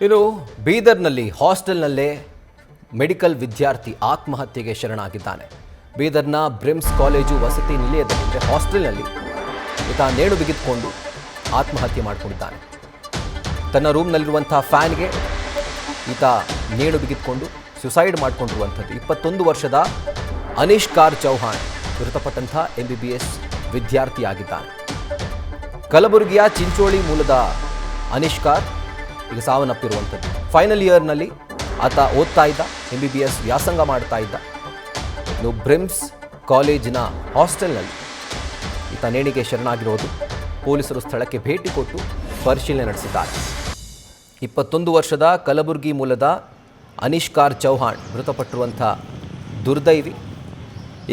ಇನ್ನು ಬೀದರ್ನಲ್ಲಿ ಹಾಸ್ಟೆಲ್ನಲ್ಲೇ ಮೆಡಿಕಲ್ ವಿದ್ಯಾರ್ಥಿ ಆತ್ಮಹತ್ಯೆಗೆ ಶರಣಾಗಿದ್ದಾನೆ. ಬೀದರ್ನ ಬ್ರಿಮ್ಸ್ ಕಾಲೇಜು ವಸತಿ ನಿಲಯದಲ್ಲಿ ಹಾಸ್ಟೆಲ್ನಲ್ಲಿ ಈತ ನೇಣು ಬಿಗಿದುಕೊಂಡು ಆತ್ಮಹತ್ಯೆ ಮಾಡಿಕೊಂಡಿದ್ದಾನೆ. ತನ್ನ ರೂಮ್ನಲ್ಲಿರುವಂತಹ ಫ್ಯಾನ್ಗೆ ಈತ ನೇಣು ಬಿಗಿದುಕೊಂಡು ಸುಸೈಡ್ ಮಾಡಿಕೊಂಡಿರುವಂಥದ್ದು. 21 ವರ್ಷದ ಅನಿಷ್ಕಾರ್ ಚೌಹಾಣ್ ಮೃತಪಟ್ಟಂಥ MBBS ವಿದ್ಯಾರ್ಥಿಯಾಗಿದ್ದಾನೆ. ಕಲಬುರಗಿಯ ಚಿಂಚೋಳಿ ಮೂಲದ ಅನಿಷ್ಕಾರ್ ಈಗ ಸಾವನ್ನಪ್ಪಿರುವಂಥದ್ದು. ಫೈನಲ್ ಇಯರ್ನಲ್ಲಿ ಆತ ಓದ್ತಾ ಇದ್ದ, MBBS ವ್ಯಾಸಂಗ ಮಾಡ್ತಾ ಇದ್ದ. ಇನ್ನು ಬ್ರಿಮ್ಸ್ ಕಾಲೇಜಿನ ಹಾಸ್ಟೆಲ್ನಲ್ಲಿ ಈತ ನೇಣಿಗೆ ಶರಣಾಗಿರೋದು. ಪೊಲೀಸರು ಸ್ಥಳಕ್ಕೆ ಭೇಟಿ ಕೊಟ್ಟು ಪರಿಶೀಲನೆ ನಡೆಸಿದ್ದಾರೆ. 21 ವರ್ಷದ ಕಲಬುರಗಿ ಮೂಲದ ಅನಿಷ್ಕಾರ್ ಚೌಹಾಣ್ ಮೃತಪಟ್ಟಿರುವಂಥ ದುರ್ದೈವಿ.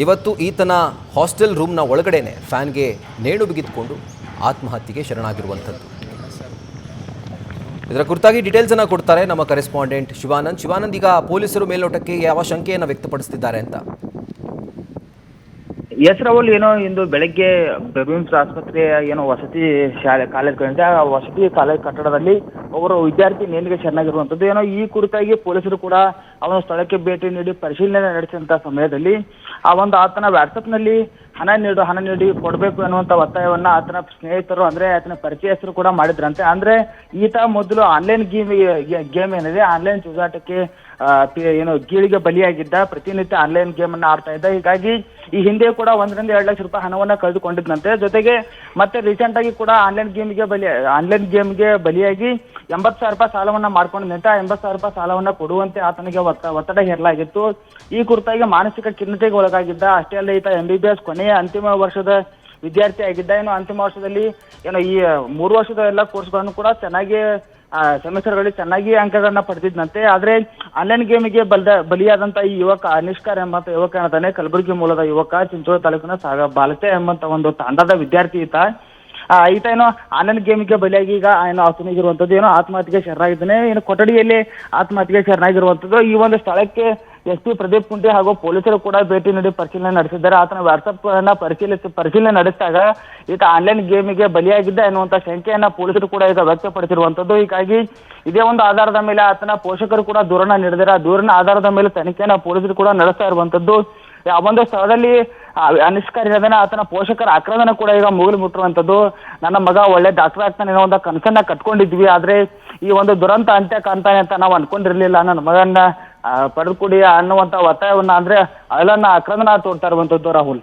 ಇವತ್ತು ಈತನ ಹಾಸ್ಟೆಲ್ ರೂಮ್ನ ಒಳಗಡೆನೆ ಫ್ಯಾನ್ಗೆ ನೇಣು ಬಿಗಿದುಕೊಂಡು ಆತ್ಮಹತ್ಯೆಗೆ ಶರಣಾಗಿರುವಂಥದ್ದು. ಇದರ ಕುರಿತಾಗಿ ಡೀಟೇಲ್ಸ್ ಅನ್ನು ಕೊಡ್ತಾರೆ ನಮ್ಮ ಕರೆಸ್ಪಾಂಡೆಂಟ್ ಶಿವಾನಂದ್. ಈಗ ಪೊಲೀಸರು ಮೇಲ್ನೋಟಕ್ಕೆ ಯಾವ ಶಂಕೆಯನ್ನು ವ್ಯಕ್ತಪಡಿಸುತ್ತಿದ್ದಾರೆ ಅಂತ? ಎಸ್ ರಾಹುಲ್, ಏನೋ ಇಂದು ಬೆಳಗ್ಗೆ ಬ್ರಿಮ್ಸ್ ಆಸ್ಪತ್ರೆಯ ವಸತಿ ಶಾಲೆ ಕಾಲೇಜ್ ಆ ವಸತಿ ಕಾಲೇಜ್ ಕಟ್ಟಡದಲ್ಲಿ ಒಬ್ಬರು ವಿದ್ಯಾರ್ಥಿ ನೇಣಿಗೆ ಶರಣಾಗಿರುವಂಥದ್ದು. ಈ ಕುರಿತಾಗಿ ಪೊಲೀಸರು ಕೂಡ ಅವನ ಸ್ಥಳಕ್ಕೆ ಭೇಟಿ ನೀಡಿ ಪರಿಶೀಲನೆ ನಡೆಸಿದಂಥ ಸಮಯದಲ್ಲಿ ಆತನ ವ್ಯಾಟ್ಸಪ್ನಲ್ಲಿ ಹಣ ನೀಡಿ ಕೊಡಬೇಕು ಅನ್ನುವಂಥ ಒತ್ತಾಯವನ್ನ ಆತನ ಸ್ನೇಹಿತರು ಅಂದ್ರೆ ಆತನ ಪರಿಚಯಸ್ಥರು ಕೂಡ ಮಾಡಿದ್ರಂತೆ. ಅಂದ್ರೆ ಈತ ಮೊದಲು ಆನ್ಲೈನ್ ಗೇಮ್ ಏನಿದೆ, ಆನ್ಲೈನ್ ಚೂಜಾಟಕ್ಕೆ ಗೀಳಿಗೆ ಬಲಿಯಾಗಿದ್ದ. ಪ್ರತಿನಿತ್ಯ ಆನ್ಲೈನ್ ಗೇಮ್ ಅನ್ನ ಆಡ್ತಾ ಇದ್ದ. ಹೀಗಾಗಿ ಈ ಹಿಂದೆ ಕೂಡ 1 ರಿಂದ 2 ಲಕ್ಷ ರೂಪಾಯಿ ಹಣವನ್ನ ಕಳೆದುಕೊಂಡಿದ್ದಂತೆ. ಜೊತೆಗೆ ಮತ್ತೆ ರೀಸೆಂಟ್ ಆಗಿ ಕೂಡ ಆನ್ಲೈನ್ ಗೇಮ್ಗೆ ಬಲಿಯಾಗಿ 80,000 ರೂಪಾಯಿ ಸಾಲವನ್ನ ಮಾಡ್ಕೊಂಡಿದ್ದಂತೆ. 80,000 ರೂಪಾಯಿ ಸಾಲವನ್ನ ಕೊಡುವಂತೆ ಆತನಿಗೆ ಒತ್ತಡ ಹೇರಲಾಗಿತ್ತು. ಈ ಕುರಿತಾಗಿ ಮಾನಸಿಕ ಖಿನ್ನತೆಗೆ ಒಳಗಾಗಿದ್ದ. ಅಷ್ಟೇ ಅಲ್ಲ, ಈತ MBBS ಕೊನೆಯ ಅಂತಿಮ ವರ್ಷದ ವಿದ್ಯಾರ್ಥಿ ಆಗಿದ್ದ. ಅಂತಿಮ ವರ್ಷದಲ್ಲಿ ಈ 3 ವರ್ಷದ ಎಲ್ಲ ಕೋರ್ಸ್ಗಳನ್ನು ಕೂಡ ಚೆನ್ನಾಗಿ ಸೆಮಿಸ್ಟರ್ಗಳಲ್ಲಿ ಚೆನ್ನಾಗಿ ಅಂಕಗಳನ್ನ ಪಡೆದಿದ್ದಂತೆ. ಆದ್ರೆ ಆನ್ಲೈನ್ ಗೇಮಿಗೆ ಬಲಿಯಾದಂತ ಈ ಯುವಕ ಅನಿಷ್ಕಾರ್ ಎಂಬಂತ ಯುವಕ ಏನತಾನೆ, ಕಲಬುರಗಿ ಮೂಲದ ಯುವಕ, ಚಿಂಚೋಳಿ ತಾಲೂಕಿನ ಬಾಲತೆ ಎಂಬಂತ ಒಂದು ತಾಂಡದ ವಿದ್ಯಾರ್ಥಿ ಈತ ಆನ್ಲೈನ್ ಗೇಮಿಗೆ ಬಲಿಯಾಗಿ ಈಗ ಆತನಿಗಿರುವಂಥದ್ದು ಆತ್ಮಹತ್ಯೆಗೆ ಶರಣಾಗಿದ್ದಾನೆ. ಕೊಠಡಿಯಲ್ಲಿ ಆತ್ಮಹತ್ಯೆಗೆ ಶರಣಾಗಿರುವಂಥದ್ದು. ಈ ಒಂದು ಸ್ಥಳಕ್ಕೆ SP ಪ್ರದೀಪ್ ಕುಂಟಿ ಹಾಗೂ ಪೊಲೀಸರು ಕೂಡ ಭೇಟಿ ನೀಡಿ ಪರಿಶೀಲನೆ ನಡೆಸಿದ್ದಾರೆ. ಆತನ ವಾಟ್ಸಪ್ ಪರಿಶೀಲನೆ ನಡೆಸಿದಾಗ ಈತ ಆನ್ಲೈನ್ ಗೇಮಿಗೆ ಬಲಿಯಾಗಿದ್ದ ಎನ್ನುವಂತ ಶಂಕೆಯನ್ನ ಪೊಲೀಸರು ಕೂಡ ಈಗ ವ್ಯಕ್ತಪಡಿಸಿರುವಂಥದ್ದು. ಹೀಗಾಗಿ ಇದೇ ಒಂದು ಆಧಾರದ ಮೇಲೆ ಆತನ ಪೋಷಕರು ಕೂಡ ದೂರನ್ನ ನೀಡಿದ್ದಾರೆ. ಆ ದೂರಿನ ಆಧಾರದ ಮೇಲೆ ತನಿಖೆಯನ್ನ ಪೊಲೀಸರು ಕೂಡ ನಡೆಸ್ತಾ ಇರುವಂಥದ್ದು. ಆ ಒಂದು ಸ್ಥಳದಲ್ಲಿ ಅನಿಷ್ಕಾರ್ ಇರೋದನ್ನ ಆತನ ಪೋಷಕರ ಆಕ್ರಂದನ ಕೂಡ ಈಗ ಮುಗಿಲು ಮುಟ್ಟಿರುವಂಥದ್ದು. ನನ್ನ ಮಗ ಒಳ್ಳೆ ಡಾಕ್ಟರ್ ಆಗ್ತಾನೆ ಅನ್ನೋ ಒಂದು ಕನಸನ್ನ ಕಟ್ಕೊಂಡಿದ್ವಿ, ಆದ್ರೆ ಈ ಒಂದು ದುರಂತ ಅಂತ್ಯ ಕಾಣ್ತಾನೆ ಅಂತ ನಾವು ಅನ್ಕೊಂಡಿರ್ಲಿಲ್ಲ. ನನ್ನ ಮಗನ್ನ ಪಡೆದುಕೊಡಿ ಅನ್ನುವಂತ ಒತ್ತಾಯವನ್ನ ಅಂದ್ರೆ ಅಳನ್ನ ಆಕ್ರಂದನ ತೋರ್ತಾ ಇರುವಂಥದ್ದು ರಾಹುಲ್.